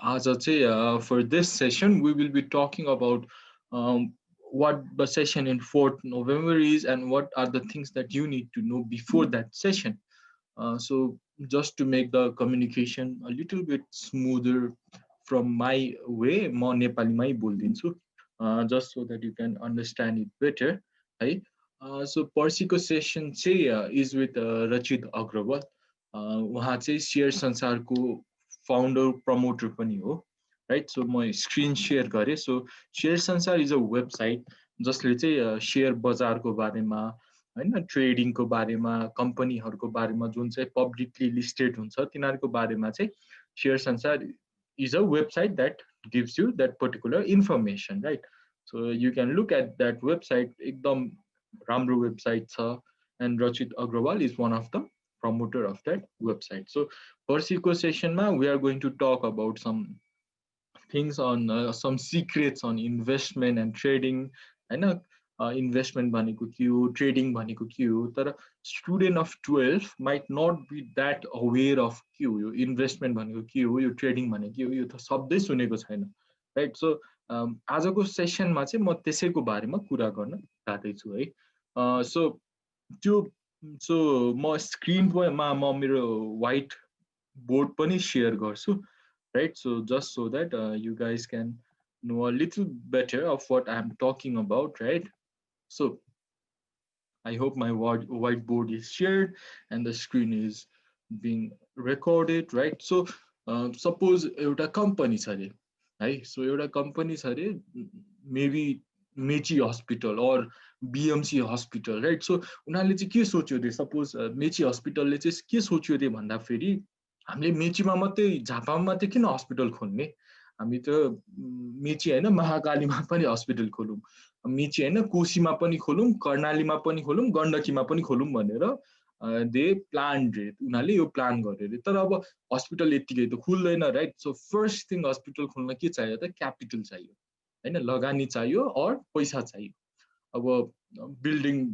आज चाहिँ for this session we will be talking about what the session in 4th November is and what are the things that you need to know before that session. So just to make the communication a little bit smoother from my way, म नेपालीमै बोलिदिन्छु just so that you can understand it better. है so पर्सिको session चाहिँ is with Rachit Agrawal. उहाँ चाहिँ share संसारको founder promoter पनि हो, राइट. सो म स्क्रिन सेयर गरेँ. So share Sansar is a website जसले चाहिँ शेयर बजारको बारेमा, होइन, ट्रेडिङको बारेमा, कम्पनीहरूको बारेमा जुन चाहिँ पब्लिकली लिस्टेड हुन्छ तिनीहरूको बारेमा चाहिँ share Sansar is a website that gives you that particular information, right. So you can look at that website. एकदम राम्रो वेबसाइट छ and Rachit Agarwal is one of the promoter of that website. So पर्सिको सेसनमा we are going to talk about some things on some secrets on investment and trading. हैन, investment भनेको के हो, trading भनेको के हो. तर student of 12 might not be that aware of के हो, यो इन्भेस्टमेन्ट भनेको के हो, यो ट्रेडिङ भनेको के हो, यो त शब्दै सुनेको छैन, राइट. सो आजको सेसनमा चाहिँ म त्यसैको बारेमा कुरा गर्न जाँदैछु है. सो त्यो सो म स्क्रिनमा म मेरो व्हाइट बोर्ड पनि सेयर गर्छु, right. So just so that you guys can know a little better of what I'm talking about, right? So I hope my whiteboard is shared and the screen is being recorded, right? So suppose एउटा company छ अरे है. So एउटा company छ अरे, maybe Mechi hospital or BMC hospital, right. So उनीहरूले चाहिँ के सोच्यो अरे, सपोज मेची हस्पिटलले चाहिँ के सोच्यो अरे भन्दाखेरि हामीले मेचीमा मात्रै, झापामा मात्रै किन हस्पिटल खोल्ने, हामी त मेची होइन महाकालीमा पनि हस्पिटल खोलौँ, मेची होइन कोशीमा पनि खोलौँ, कर्णालीमा पनि खोलौँ, गण्डकीमा पनि खोलौँ भनेर दे प्लान रे, उनीहरूले यो प्लान गर्यो अरे. तर अब हस्पिटल यतिकै त खुल्दैन, right. So first thing hospital खोल्न के चाहियो त, क्यापिटल चाहियो, होइन, लगानी चाहियो और पैसा चाहियो. अब बिल्डिङ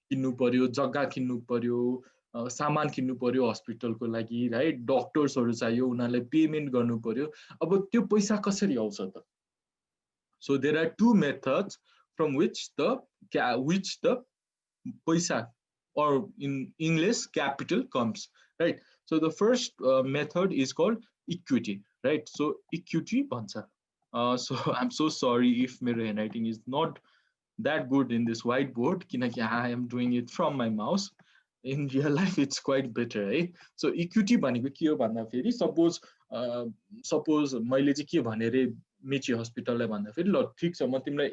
किन्नु पर्यो, जग्गा किन्नु पर्यो, सामान किन्नु पर्यो हस्पिटलको लागि, राइट. डक्टर्सहरू चाहियो, उनीहरूलाई पेमेन्ट गर्नु पर्यो. अब त्यो पैसा कसरी आउँछ त? So there are two methods from which the पैसा or in English capital comes, right. So the first method is called equity, right. So equity bhancha. So I'm so sorry if my handwriting is not that good in this whiteboard, kinaki I am doing it from my mouse. In real life it's quite better, right. So equity bhaneko ke ho bhanda feri, suppose मैले चाहिँ के भने रे मेची हस्पिटललाई भन्दा फेरि, ल ठीक छ म तिमीलाई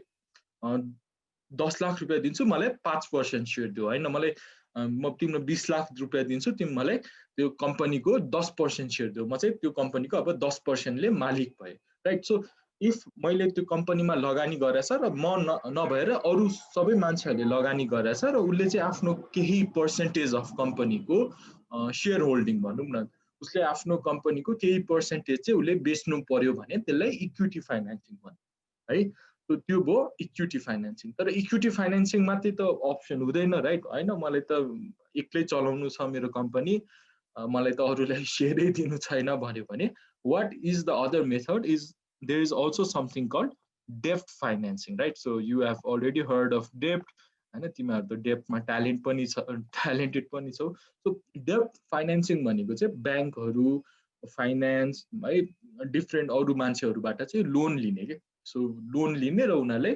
10 लाख रुपियाँ दिन्छु, मलाई 5% सेयर दियो, होइन, मलाई म तिमीलाई 20 लाख रुपियाँ दिन्छु, तिमी मलाई त्यो कम्पनीको 10% सेयर दियो, म चाहिँ त्यो कम्पनीको अब 10% ले मालिक भए, राइट. सो इफ मैले त्यो कम्पनीमा लगानी गरेछ र म नभएर अरू सबै मान्छेहरूले लगानी गरेछ र उसले चाहिँ आफ्नो केही पर्सेन्टेज अफ कम्पनीको सेयर होल्डिङ भनौँ न, उसले आफ्नो कम्पनीको केही पर्सेन्टेज चाहिँ उसले बेच्नु पर्यो भने त्यसलाई इक्विटी फाइनेन्सिङ भन्छ, है. त्यो भयो इक्विटी फाइनेन्सिङ. तर इक्विटी फाइनेन्सिङ मात्रै त अप्सन हुँदैन, राइट. होइन, मलाई त एक्लै चलाउनु छ मेरो कम्पनी, मलाई त अरूलाई सेयरै दिनु छैन भन्यो भने what is the other method is there is also something called debt financing, right. So you have already heard of debt, हैन, तिमीहरु त डेप्टमा ट्यालेन्ट पनि छ, ट्यालेन्टेड पनि छौ. सो डेप्ट फाइनेन्सिङ भनेको चाहिँ ब्याङ्कहरू, फाइनान्स है, डिफ्रेन्ट अरू मान्छेहरूबाट चाहिँ लोन लिने के. सो लोन लिने र उनीहरूले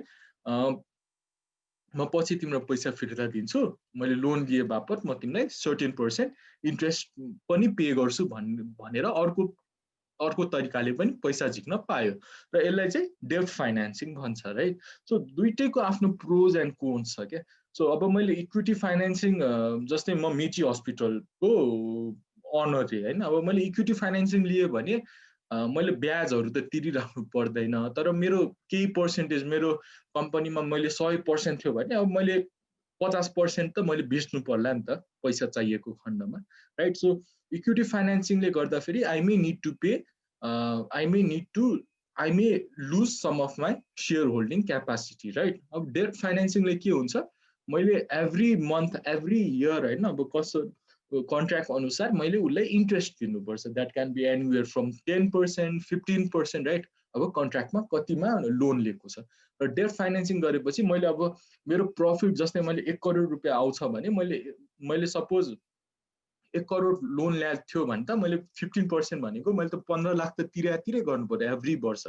म पछि तिम्रो पैसा फिर्ता दिन्छु, मैले लोन लिए बापत म तिमीलाई सर्टेन पर्सेन्ट इन्ट्रेस्ट पनि पे गर्छु भनेर अर्को तरिकाले पनि पैसा झिक्न पायो र यसलाई चाहिँ डेप्ट फाइनेन्सिङ भन्छ, राइट. सो दुईटैको आफ्नो प्रोज एन्ड कोन्स छ क्या. सो अब मैले इक्विटी फाइनेन्सिङ, जस्तै म मेची हस्पिटलको अनर थिएँ, होइन, अब मैले इक्विटी फाइनेन्सिङ लिएँ भने मैले ब्याजहरू त तिरिराख्नु पर्दैन, तर मेरो केही पर्सेन्टेज मेरो कम्पनीमा मैले 100% थियो भने अब मैले 50% त मैले बेच्नु पर्ला नि त पैसा चाहिएको खण्डमा, राइट. सो इक्विटी फाइनेन्सिङले गर्दाखेरि I may lose some of my shareholding capacity, right. अब डेट फाइनेन्सिङले के हुन्छ, मैले एभ्री मन्थ एभ्री इयर, होइन, अब कन्ट्र्याक्ट अनुसार मैले उसलाई इन्ट्रेस्ट दिनुपर्छ that can be anywhere from 10%, 15%, right. अब कन्ट्र्याक्टमा कतिमा लोन लिएको छ। र डेट फाइनेन्सिङ गरेपछि मैले अब मेरो प्रफिट जस्तै मैले 1 करोड रुपियाँ आउँछ भने मैले सपोज 1 करोड लोन ल्याएको थियो भने त मैले 15% भनेको मैले त 15 लाख त तिरै गर्नु पर्यो एभ्री वर्ष,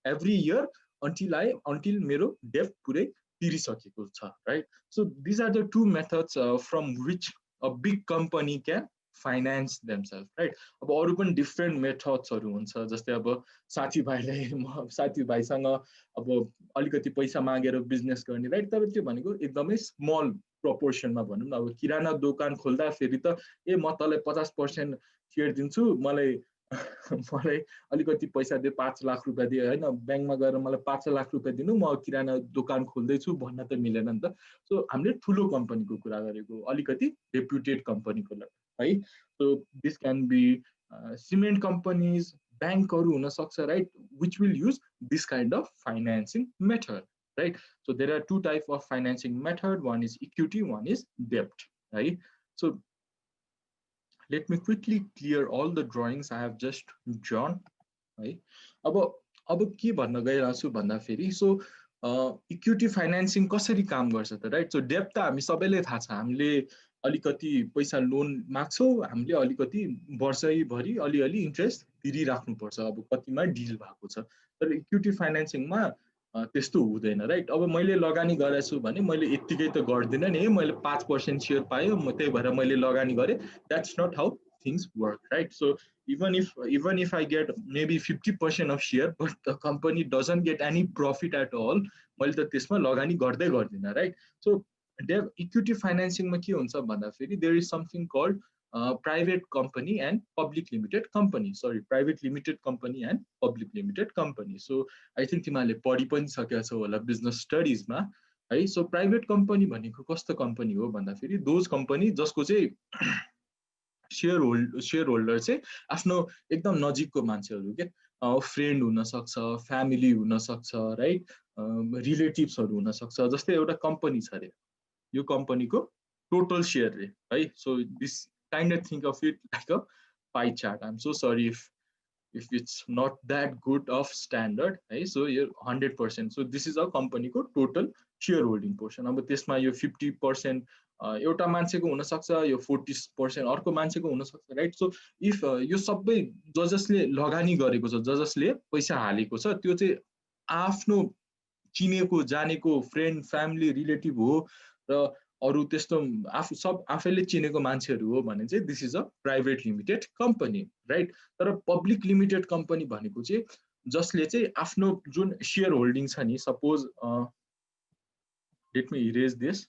एभ्री इयर अन्टिल मेरो डेट पुरै तिरिसकेको छ, right. So these are the two methods from which a big company can finance themselves, right. अब अरू पनि डिफ्रेन्ट मेथड्सहरू हुन्छ, जस्तै अब साथीभाइसँग अब अलिकति पैसा मागेर बिजनेस गर्ने, राइट। तर त्यो भनेको एकदमै स्मल प्रपोर्सनमा भनौँ न। अब किराना दोकान खोल्दाखेरि त म तँलाई 50% सेयर दिन्छु, मलाई अलिकति पैसा दे, 5 लाख रुपियाँ दिए होइन, ब्याङ्कमा गएर मलाई 5 लाख रुपियाँ दिनु, म किराना दोकान खोल्दैछु भन्न त मिलेन नि त। सो हामीले ठुलो कम्पनीको कुरा गरेको, अलिकति रेप्युटेड कम्पनीको है। So this can be cement companies, ब्याङ्कहरू हुनसक्छ, right, which will use this kind of financing method, right? So there are two types of financing method. One is equity, one is debt, right? So let me quickly clear all the drawings I have just drawn, right? अब के भन्न गइरहेको छु भन्दाखेरि, so equity financing कसरी काम गर्छ त, राइट। सो डेट त हामी सबैले थाहा छ, हामीले अलिकति पैसा लोन माग्छौँ, हामीले अलिकति वर्षैभरि अलिअलि इन्ट्रेस्ट तिरिराख्नुपर्छ, अब कतिमा डिल भएको छ। तर इक्विटी फाइनेन्सिङमा त्यस्तो हुँदैन, राइट। अब मैले लगानी गरेको छु भने मैले यत्तिकै त गर्दिनँ नि, मैले 5% सेयर पायो, त्यही भएर मैले लगानी गरेँ, that's not how things work, right. So even if I get maybe 50% of share, but the company doesn't get any profit at all, मैले त त्यसमा लगानी गर्दै गर्दिनँ, राइट। सो इक्विटी फाइनेन्सिङमा के हुन्छ भन्दाखेरि, there is something called private company and public limited company, sorry, private limited company and public limited company. So I think तिमीहरूले पढि पनि सकेका छौ होला बिजनेस स्टडिजमा है। सो प्राइभेट कम्पनी भनेको कस्तो कम्पनी हो भन्दाखेरि, दोज कम्पनी जसको चाहिँ सेयर होल्डर चाहिँ आफ्नो एकदम नजिकको मान्छेहरू के, फ्रेन्ड हुनसक्छ, फ्यामिली हुनसक्छ, राइट, रिलेटिभ्सहरू हुनसक्छ। जस्तै एउटा कम्पनी छ अरे, यो कम्पनीको टोटल सेयर रे है। So this kind of think of it like a pie chart. I'm so sorry if it's not that good of standard, right? So you're 100%. So this is a company को total shareholding portion. अब त्यसमा यो 50% एउटा मान्छेको हुन सक्छ, यो 40% अर्को मान्छेको हुन सक्छ, राइट। सो इफ यो सबै जसले लगानी गरेको छ, जसले पैसा हालेको छ, त्यो चाहिँ आफ्नो चिनेको जानेको फ्रेन्ड, फ्यामिली, रिलेटिभ हो र अरू त्यस्तो आफैले चिनेको मान्छेहरू हो भने चाहिँ this is a private limited company, right. तर पब्लिक लिमिटेड कम्पनी भनेको चाहिँ जसले चाहिँ आफ्नो जुन सेयर होल्डिङ छ नि, suppose let me erase this,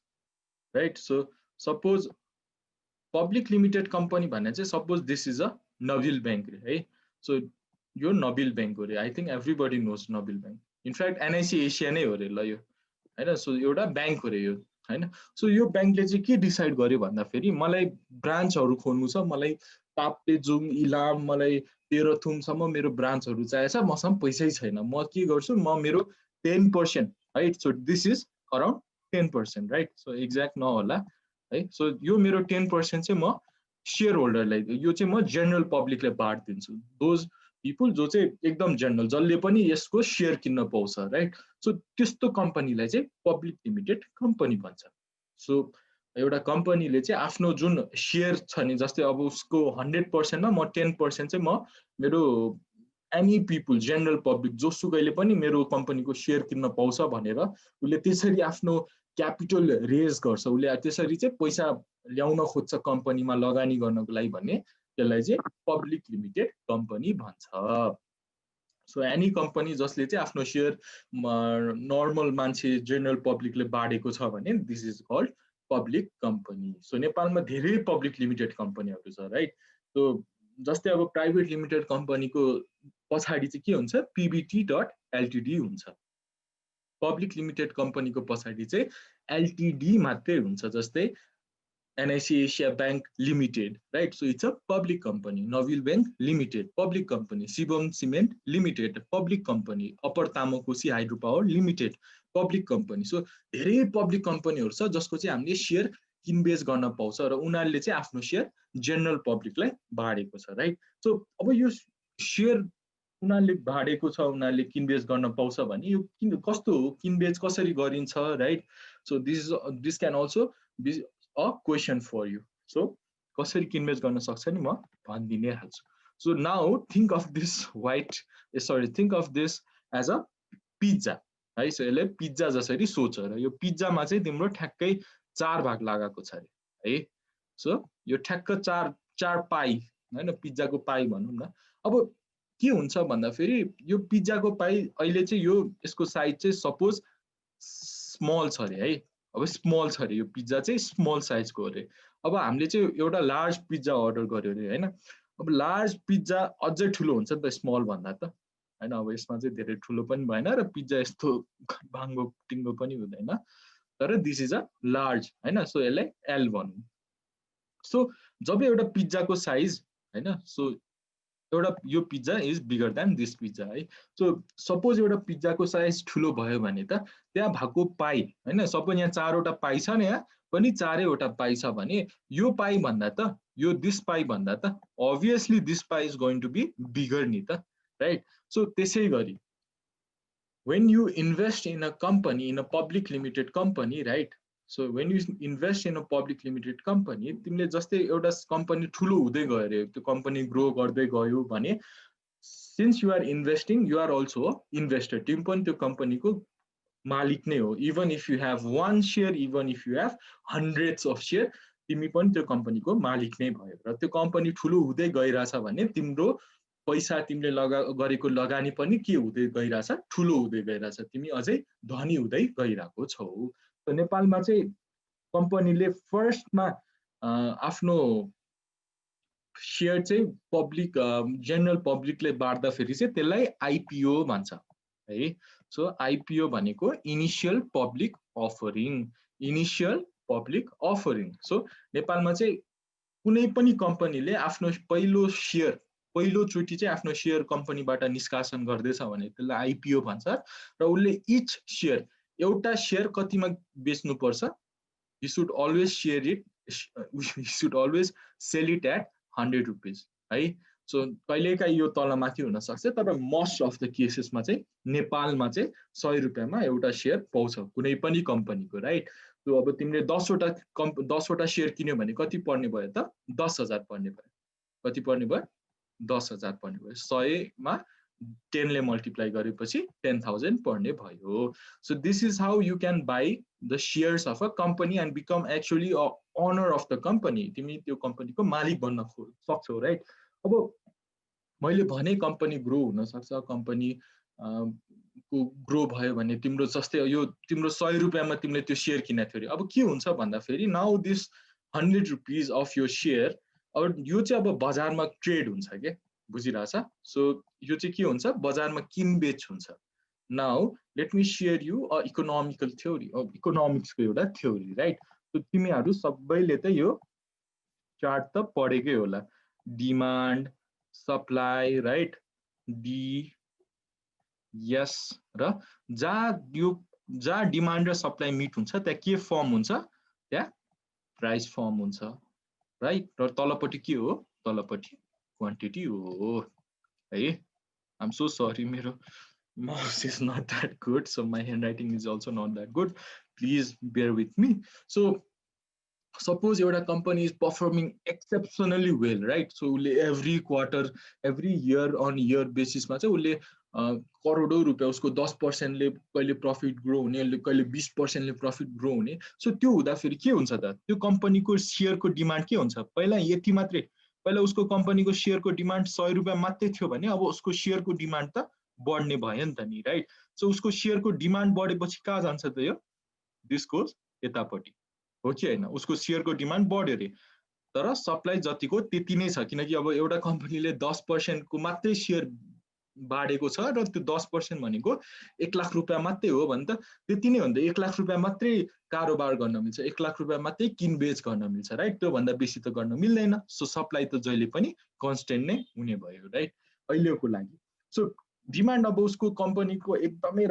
right. So suppose public limited company भन्ने चाहिँ suppose this is a Nabil bank रे है। सो यो नबिल ब्याङ्क हो रे, I think everybody knows Nabil bank, in fact NIC Asia नै हो रे ल यो होइन। सो एउटा ब्याङ्क हो रे यो होइन। सो यो ब्याङ्कले चाहिँ के डिसाइड गर्यो भन्दाखेरि, मलाई ब्रान्चहरू खोल्नु छ, मलाई ताप्लेजुङ, इलाम, मलाई तेह्रथुमसम्म मेरो ब्रान्चहरू चाहिएछ, मसँग पैसै छैन, म के गर्छु, म मेरो 10%, right. So this is around 10%, right. So exact नहोला है। सो यो मेरो 10% चाहिँ म सेयर होल्डरलाई, यो चाहिँ म जेनरल पब्लिकलाई बाँडिदिन्छु, दोज पिपुल जो चाहिँ एकदम जेनरल, जसले पनि यसको सेयर किन्न पाउँछ, राइट। सो त्यस्तो कम्पनीलाई चाहिँ पब्लिक लिमिटेड कम्पनी भन्छ। सो एउटा कम्पनीले चाहिँ आफ्नो जुन सेयर छ नि, जस्तै अब उसको 100%मा म 10% चाहिँ म मेरो एनी पिपुल, जेनरल पब्लिक, जोसुकैले पनि मेरो कम्पनीको सेयर किन्न पाउँछ भनेर उसले त्यसरी आफ्नो क्यापिटल रेज गर्छ, उसले त्यसरी चाहिँ पैसा ल्याउन खोज्छ कम्पनीमा लगानी गर्नको लागि भने त्यसलाई चाहिँ पब्लिक लिमिटेड कम्पनी भन्छ। सो एनी कम्पनी जसले चाहिँ आफ्नो सेयर नर्मल मान्छे, जेनरल पब्लिकले बाँडेको छ भने this is called public company. So नेपालमा धेरै पब्लिक लिमिटेड कम्पनीहरू छ, राइट। सो जस्तै अब प्राइभेट लिमिटेड कम्पनीको पछाडि चाहिँ के हुन्छ, pbt.ltd हुन्छ। पब्लिक लिमिटेड कम्पनीको पछाडि चाहिँ एलटिडी मात्रै हुन्छ, जस्तै NIC Asia bank limited, right. So it's a public company. Nabil bank limited public company, Shivam cement limited public company, upper Tamakoshi hydro power limited public company. So धेरै पब्लिक कम्पनीहरू छ जसको चाहिँ हामीले सेयर किनबेच गर्न पाउँछ र उनीहरूले चाहिँ आफ्नो सेयर जेनरल पब्लिकलाई बाँडेको छ, राइट? सो अब यो सेयर उनीहरूले बाँडेको छ, उनीहरूले किनबेच गर्न पाउँछ भने यो कस्तो हो, किनबेच कसरी गरिन्छ, right? So this can also be a question for you. So कसरी किनबेच गर्न सक्छ नि म भनिदिइ नै हाल्छु। So now think of this think of this as a pizza है। सो यसले पिज्जा जसरी सोच र यो पिज्जामा चाहिँ तिम्रो ठ्याक्कै 4 भाग लगाएको छ है। सो यो ठ्याक्क चार पाई हैन, पिज्जाको पाई भनौँ न। अब के हुन्छ भन्दाखेरि यो पिज्जाको पाई अहिले चाहिँ यो यसको साइज चाहिँ सपोज स्मल छ अरे है। अब स्मल छ अरे, यो पिज्जा चाहिँ स्मल साइजको अरे। अब हामीले चाहिँ एउटा लार्ज पिज्जा अर्डर गर्यो अरे हैन। अब लार्ज पिज्जा अझै ठुलो हुन्छ नि त स्मल भन्दा त हैन। अब यसमा चाहिँ धेरै ठुलो पनि भएन र पिज्जा यस्तो बाङ्गो टिङ्गो पनि हुँदैन, तर दिस इज अ लार्ज हैन। सो यसलाई एल भनौँ। सो जब एउटा पिज्जाको साइज हैन, सो एउटा यो pizza is bigger than this pizza है। सो सपोज एउटा पिज्जाको साइज ठुलो भयो भने त त्यहाँ भएको पाई हैन, सपोज यहाँ 4 वटा पाई छ नि, यहाँ पनि 4 वटा पाई छ भने यो पाई भन्दा त यो दिस पाई भन्दा त obviously this pie is going to be bigger नि त, राइट? सो त्यसै गरी when you invest in a company, in a public limited company, right? So when you invest in a public limited company, तिमीले जस्तै एउटा company ठुलो हुँदै गयो अरे, त्यो कम्पनी ग्रो गर्दै गयो भने since you are investing, you are also an investor. तिमी पनि त्यो कम्पनीको मालिक नै हो। even if you have one share, even if you have hundreds of share, तिमी पनि त्यो कम्पनीको मालिक नै भयो। र त्यो कम्पनी ठुलो हुँदै गइरहेछ भने तिम्रो पैसा तिमीले गरेको लगानी पनि के हुँदै गइरहेछ, ठुलो हुँदै गइरहेछ, तिमी अझै धनी हुँदै गइरहेको छौ। त नेपालमा चाहिँ कम्पनीले फर्स्टमा आफ्नो सेयर चाहिँ पब्लिक जेनरल पब्लिकले बाँड्दाखेरि चाहिँ त्यसलाई आइपिओ भन्छ है। सो आइपिओ भनेको initial public offering, initial public offering. So नेपालमा चाहिँ कुनै पनि कम्पनीले आफ्नो पहिलोचोटि चाहिँ आफ्नो सेयर कम्पनीबाट निष्कासन गर्दैछ भने त्यसलाई आइपिओ भन्छ। र उसले इच सेयर, एउटा सेयर कतिमा बेच्नुपर्छ, he should always sell it at 100 rupees है। सो कहिलेकाहीँ यो तलमाथि हुन सक्छ, तर मोस्ट अफ द केसेसमा चाहिँ नेपालमा चाहिँ 100 रुपियाँमा एउटा सेयर पाउँछ कुनै पनि कम्पनीको, राइट? सो अब तिमीले 10 वटा सेयर किन्यो भने कति पर्ने भयो त? 10,000 पर्ने भयो। कति पर्ने भयो? 10,000 पर्ने भयो। 100मा 10 ले मल्टिप्लाई गरेपछि 10,000 पर्ने भयो। So this is how you can by the shares of a company and become actually a owner of the company. तिमी त्यो कम्पनीको मालिक बन्न सक्छौ, राइट? अब मैले भने कम्पनी ग्रो हुन सक्छ, कम्पनी को ग्रो भयो भने तिम्रो जस्तै यो तिम्रो 100 रुपियाँमा तिमीले त्यो सेयर किनेको थियो अरे, अब के हुन्छ भन्दाखेरि नाउ दिस 100 रुपिस अफ यो सेयर, अब यो चाहिँ अब बजारमा ट्रेड हुन्छ के, बुझिरहेछ? सो यो चाहिँ के हुन्छ, बजारमा किनबेच हुन्छ। Now let me share you a economical theory, इकोनोमिक्सको एउटा थ्योरी, राइट? सो तिमीहरू सबैले त यो चार्ट त पढेकै होला, डिमान्ड सप्लाई, राइट? डी यस, र जहाँ डिमान्ड र सप्लाई मिट हुन्छ त्यहाँ के फर्म हुन्छ, त्यहाँ प्राइस फर्म हुन्छ, राइट? र तलपट्टि के हो, तलपट्टि क्वान्टिटी हो है। आइ एम सो सरी, मेरो mouse is not that good, so my handwriting is also not that good, please bear with me. So suppose एउटा company is performing exceptionally well, right? So उसले every quarter, every year on year basis मा चाहिँ उसले करोडौं रुपियाँ, उसको 10% ले कहिले profit grow हुने, कहिले 20% ले प्रफिट ग्रो हुने। सो त्यो हुँदाखेरि के हुन्छ त, त्यो कम्पनीको सेयरको डिमान्ड के हुन्छ, पहिला यति मात्रै, पहिला उसको कम्पनीको सेयरको डिमान्ड 100 रुपियाँ मात्रै थियो भने अब उसको सेयरको डिमान्ड त बढ्ने भयो नि त नि, राइट? सो उसको सेयरको डिमान्ड बढेपछि कहाँ जान्छ त, यो दिसको यतापट्टि हो कि हैन? उसको सेयरको डिमान्ड बढ्यो रे, तर सप्लाई जतिको त्यति नै छ, किनकि अब एउटा कम्पनीले 10% को मात्रै सेयर बाढेको छ र त्यो 10% भनेको 1 लाख रुपियाँ मात्रै हो भने त त्यति नै हो नि त। 1 लाख रुपियाँ मात्रै कारोबार गर्न मिल्छ, 1 लाख रुपियाँ मात्रै किनबेच गर्न मिल्छ, राइट? त्यो भन्दा बेसी त गर्न मिल्दैन। सो सप्लाई त जहिले पनि कन्स्टेन्ट नै हुने भयो, राइट? अहिलेको लागि सो डिमान्ड, अब उसको कम्पनीको एकदमै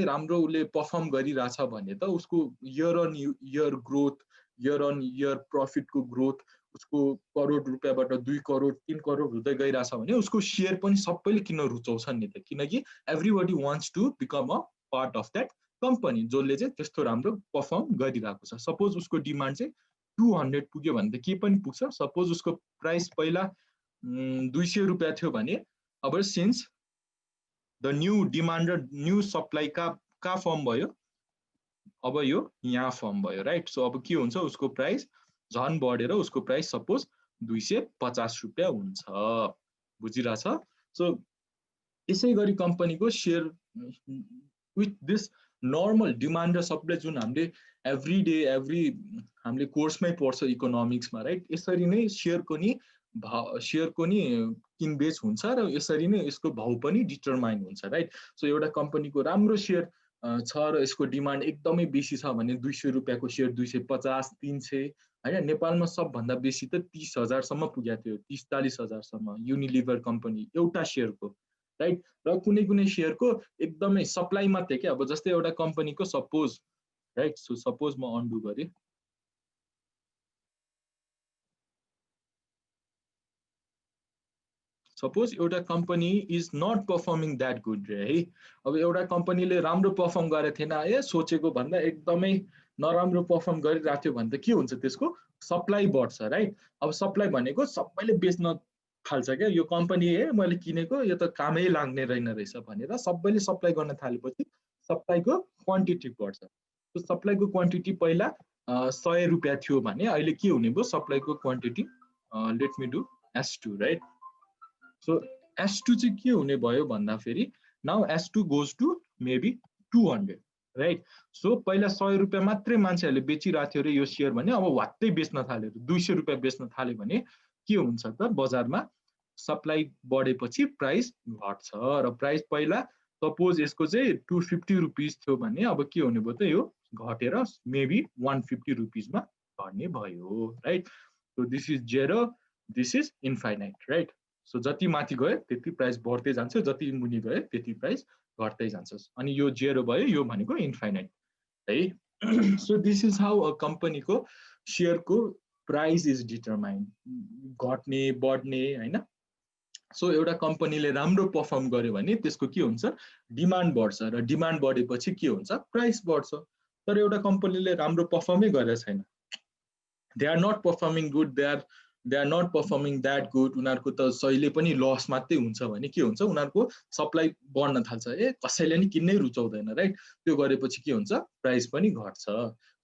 राम्रो उसले पर्फर्म गरिरहेछ भने त उसको year on year growth, year on year profit को growth उसको करोड रुपैयाँबाट 2 करोड 3 करोड हुँदै गइराछ भने उसको शेयर पनि सबैले किन्न रुचाउँछन् नि त, किनकि everybody wants to become a part of that company जसले चाहिँ त्यस्तो राम्रो पर्फर्म गरिरहेको छ। सपोज उसको डिमान्ड चाहिँ 200 पुग्यो भने त के पनि पुग्छ। सपोज उसको प्राइस पहिला 200 रुपैयाँ थियो भने अब सिन्स द न्यू डिमान्ड र न्यू सप्लाई का फर्म भयो, अब यो यहाँ फर्म भयो राइट। सो अब के हुन्छ उसको प्राइस झन बढेर उसको प्राइस सपोज 250 रुपैयाँ हुन्छ, बुझिरहेछ। सो यसै गरी कम्पनीको share with this normal demand र सप्लाई जुन हामीले हामीले कोर्समै पढ्छ इकोनोमिक्समा राइट, यसरी नै शेयरको नि किनबेच हुन्छ र यसरी नै यसको भाउ पनि डिटरमाइन हुन्छ राइट। सो एउटा कम्पनीको राम्रो शेयर छ र यसको डिमान्ड एकदमै बेसी छ भने 200 रुपैयाँको शेयर 250 300 हैन। नेपालमा सबभन्दा बेसी त 30,000 सम्म पुगेको थियो, 30-40,000 सम्म युनिलिभर कम्पनी एउटा शेयरको राइट। र कुनै कुनै शेयरको एकदमै सप्लाई मात्रै के, अब जस्तै एउटा कम्पनीको सपोज राइट, सो सपोज म अन्डु गरे, सपोज एउटा company is not performing that good रे है। अब एउटा कम्पनीले राम्रो पर्फर्म गरेको थिएन है, सोचेको भन्दा एकदमै नराम्रो पर्फर्म गरिरहेको थियो भने त के हुन्छ, त्यसको सप्लाई बढ्छ राइट। अब सप्लाई भनेको सबैले बेच्न थाल्छ क्या, यो कम्पनी मैले किनेको यो त कामै लाग्ने रहेन रहेछ भनेर सबैले सप्लाई गर्न थालेपछि सप्लाईको क्वान्टिटी बढ्छ। त्यो सप्लाईको क्वान्टिटी पहिला 100 रुपैयाँ थियो भने अहिले के हुने भयो, सप्लाईको quantity let me do S2 right. So S2 चाहिँ के हुने भयो भन्दाखेरि now S2 goes to maybe 200 right. So पहिला 100 रुपैयाँ मात्रै मान्छेहरूले बेचिरहेको थियो अरे यो शेयर भने अब वात्तै बेच्न थाल्यो, 200 रुपैयाँ बेच्न थाल्यो भने के हुन्छ त, बजारमा सप्लाई बढेपछि प्राइस घट्छ र प्राइस पहिला सपोज यसको चाहिँ 250 रुपिस थियो भने अब के हुने भयो त, यो घटेर मेबी 150 रुपिसमा घट्ने भयो right. So this is zero, this is infinite right. So जति माथि गयो त्यति प्राइस बढ्दै जान्छ, जति मुनि गयो त्यति प्राइस घट्दै जान्छ, अनि यो जेरो भयो, यो भनेको इन्फाइनाइट है। So this is how a कम्पनीको शेयरको प्राइस इज डिटरमाइन्ड, घट्ने बढ्ने हैन। सो एउटा कम्पनीले राम्रो पर्फर्म गर्यो भने त्यसको के हुन्छ, डिमान्ड बढ्छ र डिमान्ड बढेपछि के हुन्छ, प्राइस बढ्छ। तर एउटा कम्पनीले राम्रो पर्फर्मै गरेको छैन, they are not performing good, they are not performing that good, उनीहरूको त सहिले पनि लस मात्रै हुन्छ भने के हुन्छ, उनीहरूको सप्लाई बढ्न थाल्छ, कसैले नि किन्नै रुचाउँदैन राइट। त्यो गरेपछि के हुन्छ, प्राइस पनि घट्छ।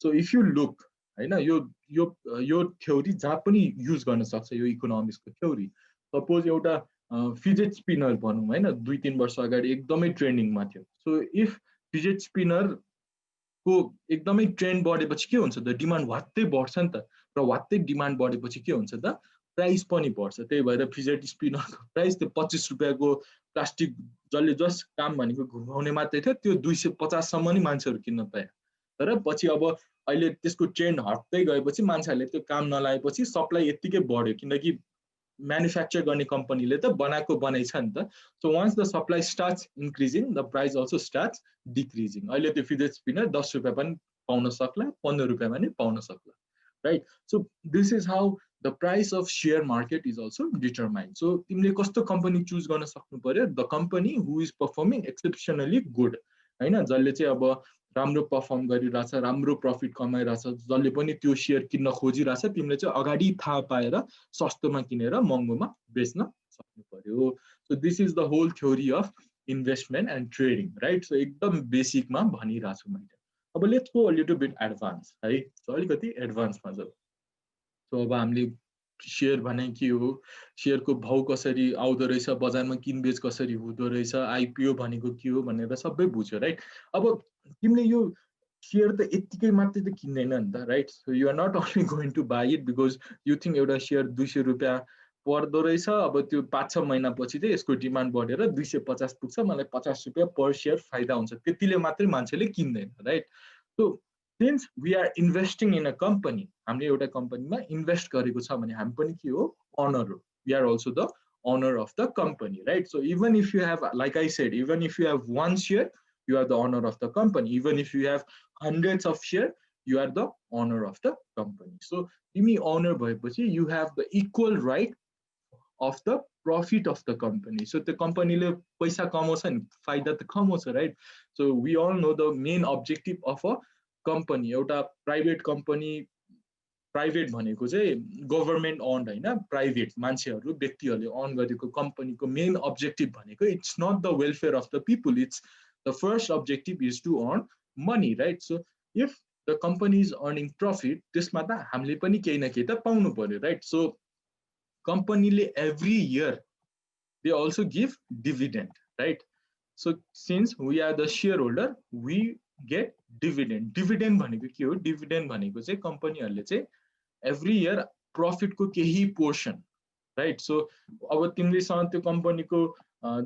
सो इफ यु लुक हैन, यो थ्योरी जहाँ पनि युज गर्न सक्छ, यो इकोनोमिक्सको थ्योरी। सपोज एउटा फिजेट स्पिनर भनौँ हैन, 2-3 वर्ष अगाडि एकदमै ट्रेन्डिङमा थियो। सो इफ फिजेट स्पिनर को एकदमै ट्रेन्ड बढेपछि के हुन्छ त, डिमान्ड वात्तै बढ्छ नि त, र वात्तै डिमान्ड बढेपछि के हुन्छ त, प्राइस पनि बढ्छ। त्यही भएर फिजेट स्पिनरको प्राइस त्यो 25 रुपैयाँको प्लास्टिक जसले जस काम भनेको घुमाउने मात्रै थियो, त्यो 250 सम्म नि मान्छेहरू किन्न पाए। तर पछि अब अहिले त्यसको ट्रेन्ड हट्दै गएपछि मान्छेहरूले त्यो काम नलाएपछि सप्लाई यत्तिकै बढ्यो, किनकि म्यानुफ्याक्चर गर्ने कम्पनीले त बनाएको बनाइछ नि त। So once the supply starts increasing, the price also starts decreasing. अहिले त्यो फिजेट स्पिनर 10 रुपैयाँ पनि पाउन सक्ला, 15 रुपैयाँमा नि पाउन सक्ला right. So this is how the price of share market is also determined. So तिमीले कस्तो कम्पनी चुज गर्न सक्नु पर्यो, the company who is performing exceptionally good हैन, जसले चाहिँ अब राम्रो पर्फर्म गरिरहेछ, राम्रो प्रफिट कमाइरहेछ, जसले पनि त्यो शेयर किन्न खोजिरहेछ, तिमीले चाहिँ अगाडि थाहा पाएर सस्तोमा किनेर महँगोमा बेच्न सक्नु पर्यो। So this is the whole theory of investment and trading right. So एकदम बेसिकमा भनिरहेको छु मैले। अब let's go a little beet advance है, सो अलिकति एडभान्समा जाऊ। सो अब हामीले शेयर भने के हो, शेयरको भाउ कसरी आउँदो रहेछ, बजारमा किनबेच कसरी हुँदो रहेछ, आइपिओ भनेको के हो भनेर सबै बुझ्यो राइट। अब तिमीले यो शेयर त यत्तिकै मात्रै त किन्दैन नि त right. So you are not only going to buy it because you think एउटा शेयर 200 रुपैयाँ पर्दो रहेछ, अब त्यो 5-6 महिनापछि चाहिँ यसको डिमान्ड बढेर 250 पुग्छ, मलाई 50 रुपैयाँ पर शेयर फाइदा हुन्छ, त्यतिले मात्रै मान्छेले किन्दैन right. So since we are investing in a company, हामीले एउटा कम्पनीमा इन्भेस्ट गरेको छ भने हामी पनि के हो, अनर हो, we are also the owner of the company right. So even if you have, like I said, even if you have 1 share, you are the owner of the company. Even if you have hundreds of shares, you are the owner of the company. So तिमी owner भएपछि you have the equal right of the profit of the company. So the company ले पैसा कमाउँछ नि, फाइदा त कमाउँछ, right? So we all know the main objective of a company. एउटा प्राइभेट company, प्राइभेट भनेको चाहिँ गभर्नमेन्ट ओन्ड हैन, प्राइभेट मान्छेहरू व्यक्तिहरूले ओन गरेको कम्पनीको मेन अब्जेक्टिभ भनेको it's not the welfare of the people, it's the first objective is to earn money, right? So if the company is earning profit, त्यसमा त हामीले पनि केही न केही त पाउनु पर्यो, राइट? सो कम्पनीले every year they also give dividend, right? So since we are the share holder, we get dividend. Dividend भनेको के हो? डिभिडेन्ड भनेको चाहिँ कम्पनीहरूले चाहिँ एभ्री इयर प्रफिटको केही पोर्सन, राइट? सो अब तिमीलेसँग त्यो कम्पनीको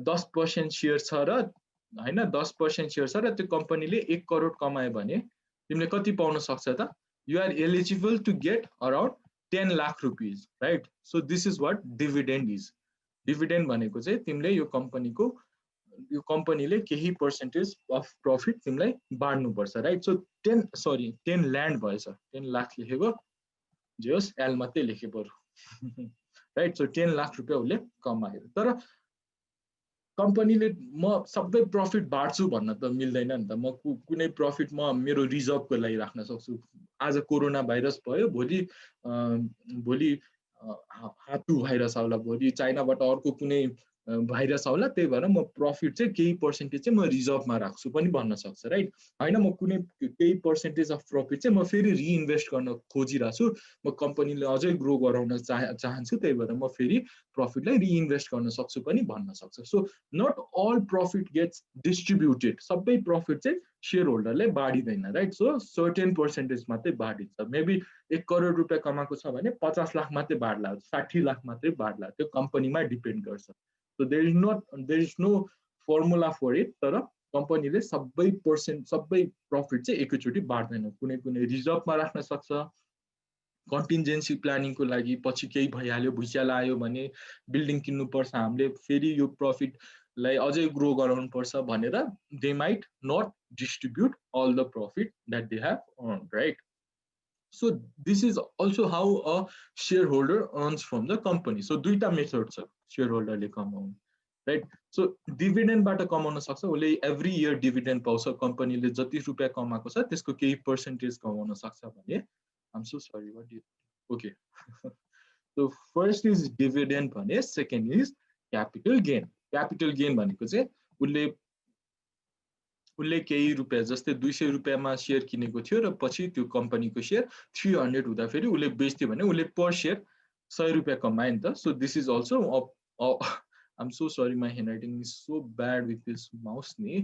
10% सेयर छ र हैन, 10% सेयर छ र त्यो कम्पनीले 1 करोड कमायो भने तिमीले कति पाउन सक्छ त? You are eligible to get around 10 lakh rupees, right? So this is what dividend is. Dividend भनेको चाहिँ तिमीले यो कम्पनीले केही पर्सेन्टेज अफ प्रफिट तिमीलाई बाँड्नुपर्छ, राइट? सो 10 ल्यान्ड भएछ, 10 लाख लेखेको जे होस्, एल मात्रै लेखे बरु, राइट? सो 10 लाख रुपियाँ उसले कमायो. तर कम्पनीले म सबै प्रफिट बाँड्छु भन्न त मिल्दैन नि त. म कुनै प्रफिट म मेरो रिजर्भको लागि राख्न सक्छु. आज कोरोना भाइरस भयो, भोलि हातु भाइरस आउला, भोलि चाइनाबाट अर्को कुनै भाइरस आउला, त्यही भएर म प्रफिट चाहिँ केही पर्सेन्टेज चाहिँ म रिजर्भमा राख्छु पनि भन्न सक्छ, राइट? होइन, म कुनै केही पर्सेन्टेज अफ प्रफिट चाहिँ म फेरि रिइन्भेस्ट गर्न खोजिरहेको छु, म कम्पनीले अझै ग्रो गराउन चाहन्छु, त्यही भएर म फेरि प्रफिटलाई रिइन्भेस्ट गर्न सक्छु पनि भन्न सक्छ. So not all profit gets distributed. सबै प्रफिट चाहिँ सेयर होल्डरले बाँडिँदैन, राइट? सो सर्टेन पर्सेन्टेज मात्रै बाँडिन्छ. मेबी 1 करोड रुपियाँ कमाएको छ भने 50 लाख मात्रै बाँड्ला, 60 लाख मात्रै बाँड्ला, त्यो कम्पनीमा डिपेन्ड गर्छ. So there is no formula for it. तर कम्पनीले सबै प्रफिट चाहिँ एकैचोटि बाँड्दैन. कुनै कुनै रिजर्भमा राख्न सक्छ, कन्टिन्जेन्सी प्लानिङको लागि. पछि केही भइहाल्यो, भुइँचालो आयो भने बिल्डिङ किन्नुपर्छ, हामीले फेरि यो प्रफिटलाई अझै ग्रो गराउनु पर्छ भनेर they might not distribute all the profit that they have earn, right? So this is also how a shareholder earns from the company. So दुईटा मेथड छ shareholderले कमाउने, राइट? सो डिभिडेन्डबाट कमाउन सक्छ, उसले एभ्री इयर डिभिडेन्ड पाउँछ. कम्पनीले जति रुपियाँ कमाएको छ त्यसको केही पर्सेन्टेज कमाउन सक्छ भने. I'm so sorry, what do you, okay. So first is dividend भने, second is capital gain. Capital gain भनेको चाहिँ उसले केही रुपियाँ, जस्तै 200 रुपियाँमा सेयर किनेको थियो र पछि त्यो कम्पनीको सेयर 300 हुँदा फेरि उसले बेच्थ्यो भने उसले पर सेयर 100 रुपियाँ कमायो नि त. So this is also, I'm so sorry, my handwriting is so bad with this mouse नि,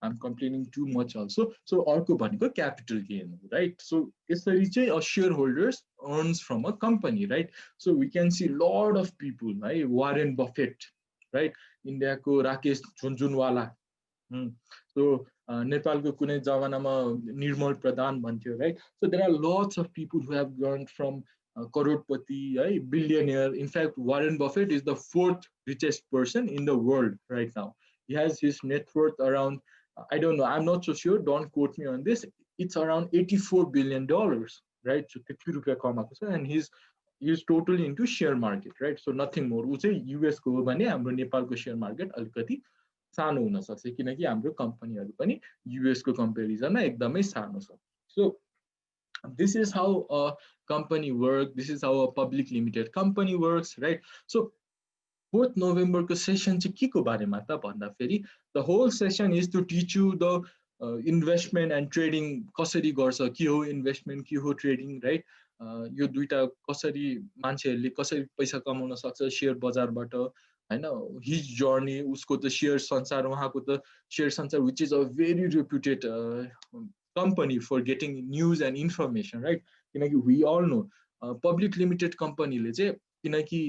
I'm complaining too much also. So अर्को भनेको क्यापिटल गेन हो, राइट? सो यसरी चाहिँ a share holders earns from a company, right? So we can see lot of people, है, Warren Buffett, right? इन्डियाको Rakesh Jhunjhunwala, so नेपालको कुनै जमानामा निर्मल प्रधान भन्थ्यो, right? So there are lots of people who have earn from करोडपति, है, billionaire. In fact Warren Buffett is the 4th richest person in the world right now. He has his net worth around, I don't know, I'm not so sure, don't quote me on this, it's around $84 billion, right? So त्यति रुपियाँ कमाएको छ, and he's totally into share market, right? So nothing more. उ चाहिँ US को हो भने हाम्रो नेपालको शेयर मार्केट अलिकति सानो हुन सक्छ, किनकि हाम्रो कम्पनीहरू पनि US को कम्पेरिजनमा एकदमै सानो छ. So this is how a company works, this is how a public limited company works, right? So 4th November को सेसन चाहिँ के को बारेमा त भन्दाखेरि, the whole session is to teach you the investment and trading कसरी गर्छ, के हो इन्भेस्टमेन्ट, के हो ट्रेडिङ, राइट? यो दुईटा कसरी मान्छेहरूले कसरी पैसा कमाउन सक्छ शेयर बजारबाट, हैन? हिज जर्नी, उसको त शेयर संसार, उहाँको त शेयर संसार, which is a very reputed company for getting news and information, right? किनकि we all know public limited कम्पनीले चाहिँ, किनकि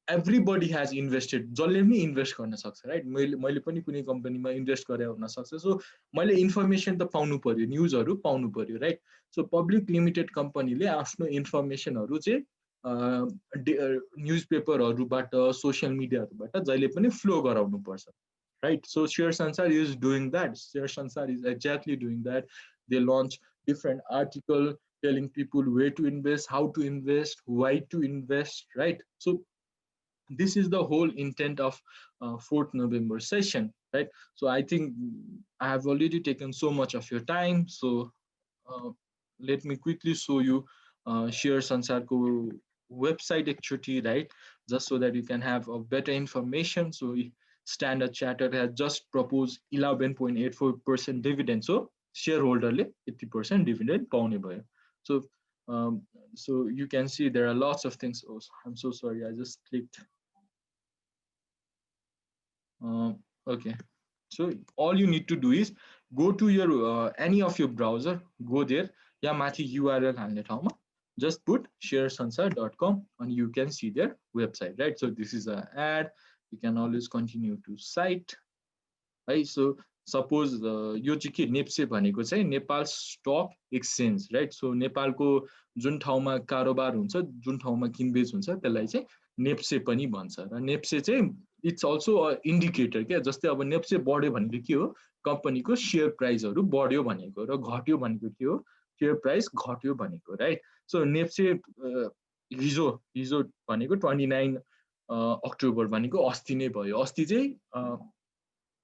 everybody has invested, जसले पनि इन्भेस्ट गर्न सक्छ, राइट? मैले पनि कुनै कम्पनीमा इन्भेस्ट गरे हुन सक्छ. सो मैले इन्फर्मेसन त पाउनु पर्यो, न्युजहरू पाउनु पर्यो, राइट? सो पब्लिक लिमिटेड कम्पनीले आफ्नो इन्फर्मेसनहरू चाहिँ न्युज पेपरहरूबाट, सोसियल मिडियाहरूबाट जहिले पनि फ्लो गराउनु पर्छ, right? So Share Sansar is doing that. Share Sansar is exactly doing that. They launch different article telling people where to invest, how to invest, why to invest, right? So this is the whole intent of 4th November session, right? So I think I have already taken so much of your time. So uh, let me quickly show you Share Sansarko website actually, right? Just so that you can have a better information. So Standard Chartered has just proposed 11.84% dividend. So shareholderले 80% dividend पाउने भयो. So um, so you can see there are lots of things. Oh, I'm so sorry, I just clicked. Okay, so all you need to do is go to your any of your browser, go there, या माथि URL हाल्ने ठाउँमा just put sharesansar.com and you can see their website, right? So this is an ad. You can always continue to site, है. So suppose यो चाहिँ के नेप्से भनेको चाहिँ Nepal stock exchange, right? So नेपालको जुन ठाउँमा कारोबार हुन्छ, जुन ठाउँमा किनबेच हुन्छ, त्यसलाई चाहिँ नेप्से पनि भन्छ। र नेप्से चाहिँ इट्स अल्सो इन्डिकेटर क्या। जस्तै अब नेप्से बढ्यो भनेको के हो, कम्पनीको सेयर प्राइसहरू बढ्यो भनेको, र घट्यो भनेको के हो, सेयर प्राइस घट्यो भनेको, राइट? सो नेप्से हिजो हिजो भनेको 29 अक्टोबर भनेको अस्ति नै भयो। अस्ति चाहिँ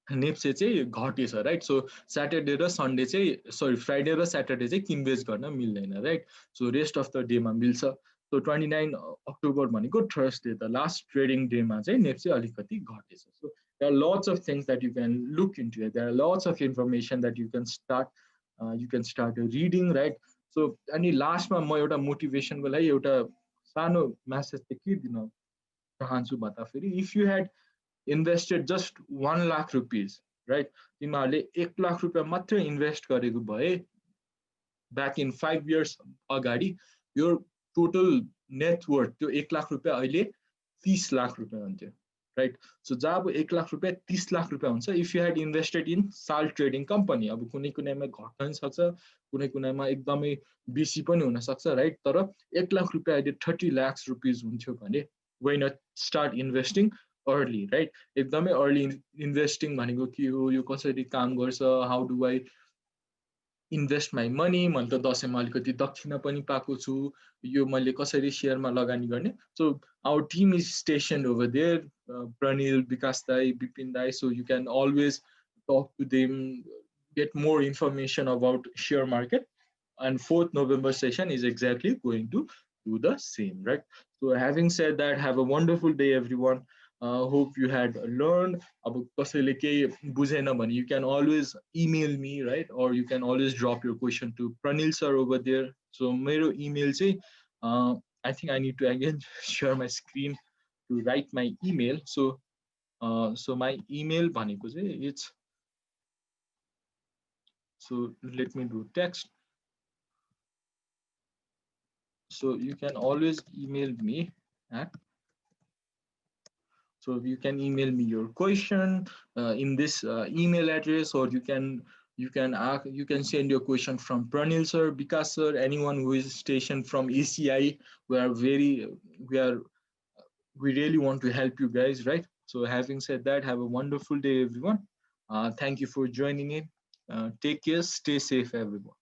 नेप्से चाहिँ घटेछ, राइट? सो स्याटरडे र सन्डे चाहिँ, सरी, फ्राइडे र स्याटरडे चाहिँ किनबेच गर्न मिल्दैन, right? So rest of the डेमा मिल्छ। सो 29 अक्टोबर भनेको थर्सडे, द लास्ट ट्रेडिङ डेमा चाहिँ नेप्से अलिकति घटेछ। So there are lots of things that you can look into it, there are lots of information that you can start reading, right? So अनि लास्टमा म एउटा मोटिभेसनको लागि एउटा सानो म्यासेज चाहिँ के दिन चाहन्छु भन्दाखेरि, if you had invested just 1 lakh rupees, right? तिमीहरूले 1 लाख रुपियाँ मात्र इन्भेस्ट गरेको भए ब्याक इन 5 years अगाडि, यो टोटल नेटवर्थ त्यो 1 लाख रुपियाँ अहिले 30 लाख रुपियाँ हुन्थ्यो, राइट? सो जब अब 1 लाख रुपियाँ 30 लाख रुपियाँ हुन्छ if you had invested in साल ट्रेडिङ कम्पनी। अब कुनै कुनैमा घट्न पनि सक्छ, कुनै कुनैमा एकदमै बेसी पनि हुनसक्छ, राइट? तर 1 लाख रुपियाँ अहिले 30 lakhs रुपिज हुन्थ्यो भने why not start investing early, right? एकदमै अर्ली इन्भेस्टिङ भनेको के हो, यो कसरी काम गर्छ, how do I invest my money, मैले त दसैँमा अलिकति दक्षिणा पनि पाएको छु, यो मैले कसरी सेयरमा लगानी गर्ने। So our team is station over there, Pranil, Bikash दाई, विपिन दाई, so you can always talk to them, get more information about share market, and 4th November session is exactly going to do the same, right? So having said that, have a wonderful day everyone. Hope you had learned. अब कसैले केही बुझेन भने you can always email me, right? Or you can always drop your question to Pranil sir over there. So मेरो email चाहिँ I think I need to again share my screen to write my email. So my email भनेको चाहिँ it's, so let me do text. So you can always email me at, so you can email me your question in this email address, or you can send your question from Pranil sir, Vikas sir, anyone who is stationed from ACIE. We are very, we are, we really want to help you guys, right? So having said that, have a wonderful day, everyone. Thank you for joining in. Take care, stay safe, everyone.